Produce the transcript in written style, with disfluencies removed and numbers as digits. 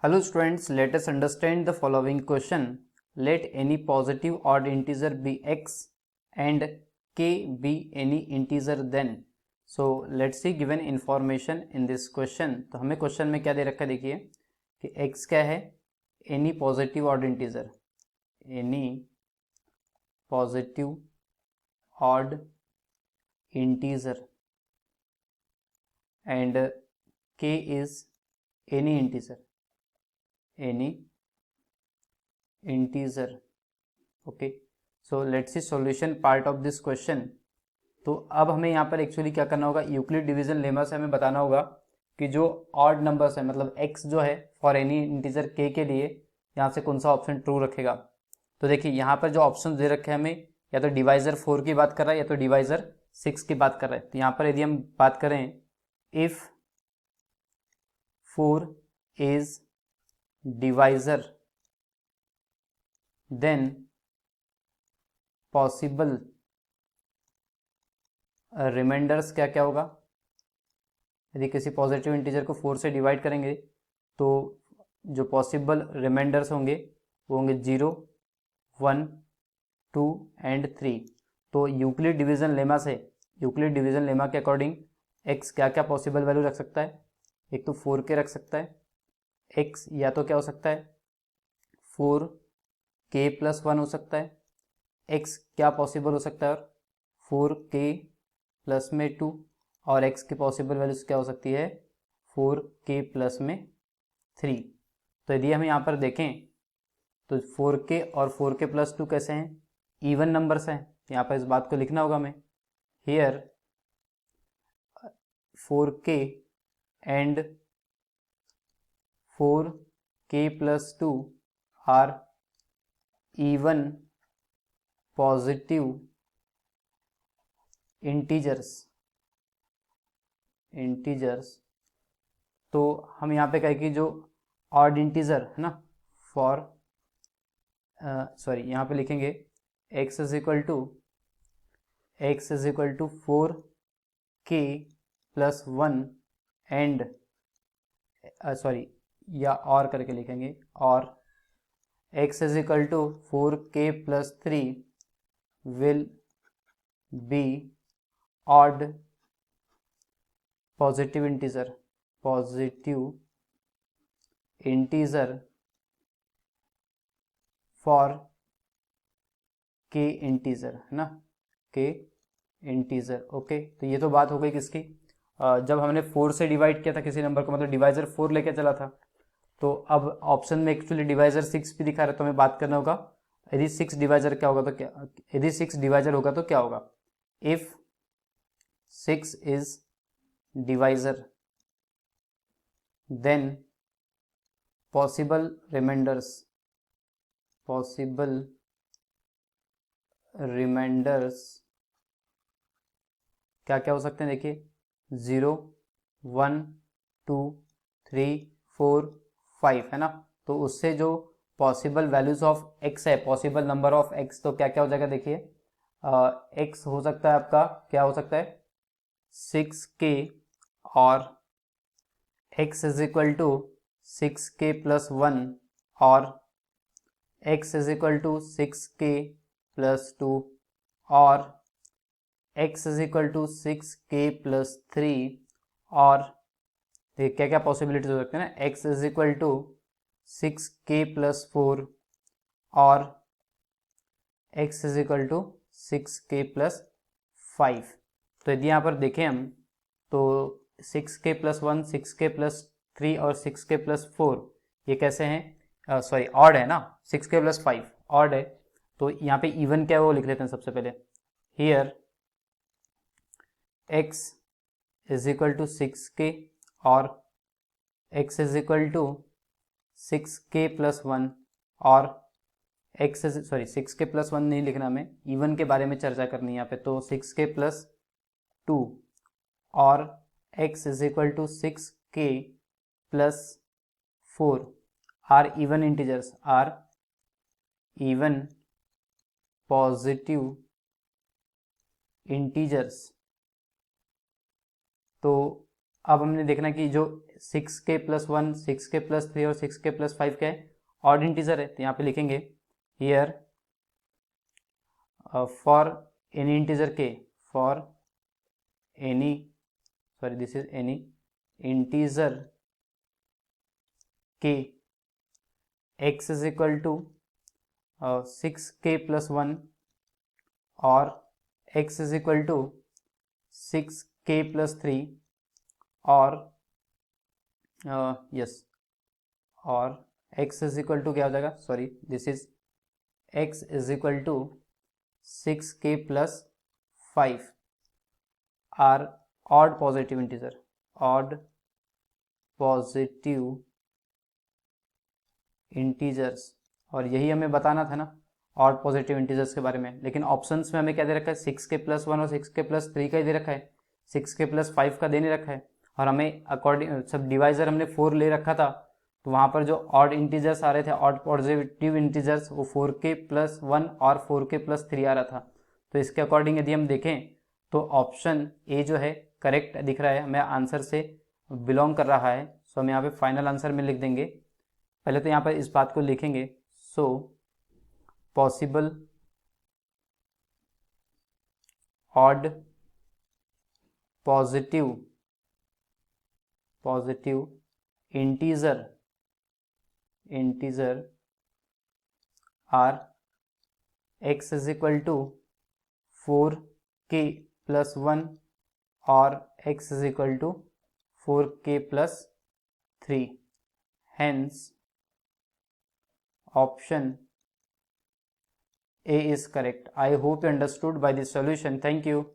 Hello students, let us understand the following question. Let any positive odd integer be x and k be any integer then. So let's see given information in this question. तो हमें question में क्या दे रखा है देखिए कि x क्या है, any positive odd integer, any positive odd integer and k is any integer. Okay. So let's see solution part of this question. तो अब हमें यहाँ पर एक्चुअली क्या करना होगा, यूक्लिड डिवीजन लेमा से हमें बताना होगा कि जो ऑड नंबर्स है मतलब x जो है फॉर एनी इंटीजर k के लिए यहाँ से कौन सा ऑप्शन ट्रू रखेगा. तो देखिए यहाँ पर जो ऑप्शन दे रखे हैं हमें, या तो डिवाइजर 4 की बात कर रहा है या तो डिवाइजर 6 की बात कर रहा है. तो यहाँ पर यदि हम बात करें if 4 is divisor, then possible remainders क्या क्या होगा. यदि किसी पॉजिटिव इंटीजर को 4 से डिवाइड करेंगे तो जो पॉसिबल रिमाइंडर्स होंगे वो होंगे 0, 1, 2 एंड 3. तो यूक्लिड डिवीजन लेमा के अकॉर्डिंग x क्या क्या पॉसिबल वैल्यू रख सकता है. एक तो 4k रख सकता है. x या तो क्या हो सकता है 4k प्लस 1 हो सकता है. x क्या पॉसिबल हो सकता है, और 4k प्लस में 2, और x की पॉसिबल वैल्यूज क्या हो सकती है 4k प्लस में 3. तो यदि हम यहाँ पर देखें तो 4k और 4k प्लस 2 कैसे हैं, इवन नंबर्स हैं. यहाँ पर इस बात को लिखना होगा हमें, here 4k and 4k plus 2 are even positive integers. तो हम यहाँ पे कहें कि जो ऑड इंटीजर है ना, फॉर यहाँ पे लिखेंगे x is equal to 4k plus 1 and या और करके लिखेंगे, और x is equal to 4k plus 3 will be odd positive integer for k integer है ना, k इंटीजर. ओके, तो ये तो बात हो गई किसकी, जब हमने 4 से डिवाइड किया था किसी नंबर को, मतलब डिवाइजर 4 लेके चला था. तो अब ऑप्शन में एक्चुअली डिवाइजर 6 भी दिखा रहा है, तो हमें बात करना होगा यदि 6 डिवाइजर क्या होगा तो क्या, यदि 6 डिवाइजर होगा तो क्या होगा. If 6 is divisor then possible remainders क्या क्या हो सकते हैं देखिए, 0, 1, 2, 3, 4, 5 है ना. तो उससे जो पॉसिबल वैल्यूज ऑफ x है, पॉसिबल नंबर ऑफ x, तो क्या क्या हो जाएगा देखिए, x हो सकता है आपका, क्या हो सकता है 6k, और x is equal to 6k plus 1, और x is equal to 6k plus 2, और x is equal to 6k plus 3, और देखिए क्या क्या पॉसिबिलिटीज हो सकते हैं ना, x is equal to 6k plus 4, और x is equal to 6k plus 5. तो यदि यहाँ पर देखें हम तो 6k प्लस 1, 6k प्लस 3 और 6k प्लस 4 ये कैसे हैं, ऑड है ना, 6k प्लस 5 ऑड है. तो यहाँ पे इवन क्या है वो लिख लेते हैं सबसे पहले, here x is equal to 6k और x is equal to 6k plus 1, और x इज 6k प्लस 1 नहीं लिखना, हमें इवन के बारे में चर्चा करनी है यहाँ पे. तो 6k प्लस 2 और x is equal to 6k plus 4 are even integers, are even positive integers. तो अब हमने देखना कि जो 6k+1, 6k+3 और 6k+5 क्या है, ऑड इंटीजर है। तो यहाँ पे लिखेंगे here for any integer k, for any, sorry this is any integer k, x is equal to 6k+1 और x is equal to 6k+3 और यस और x इज इक्वल टू क्या हो जाएगा, sorry this is x is equal to 6k+5 are odd positive integer, odd positive integers. और यही हमें बताना था ना ऑड पॉजिटिव इंटीजर्स के बारे में, लेकिन ऑप्शंस में हमें क्या दे रखा है, 6k+1 और 6k+3 का ही दे रखा है, 6k+5 का दे नहीं रखा है। और हमें अकॉर्डिंग सब डिवाइजर हमने 4 ले रखा था, तो वहाँ पर जो ऑड इंटीजर्स आ रहे थे, ऑड पॉजिटिव इंटीजर्स, वो 4k+1 और 4k+3 आ रहा था। तो इसके अकॉर्डिंग यदि हम देखें तो ऑप्शन ए जो है करेक्ट दिख रहा है, हमें आंसर से बिलोंग कर रहा है। सो हम यहाँ पे फाइनल आंसर में लिख देंगे। पहले तो यहाँ पर इस बात को लिखेंगे, so possible odd positive integer are x is equal to 4k+1 और x is equal to 4k+3, hence option A is correct. I hope you understood by this solution. Thank you.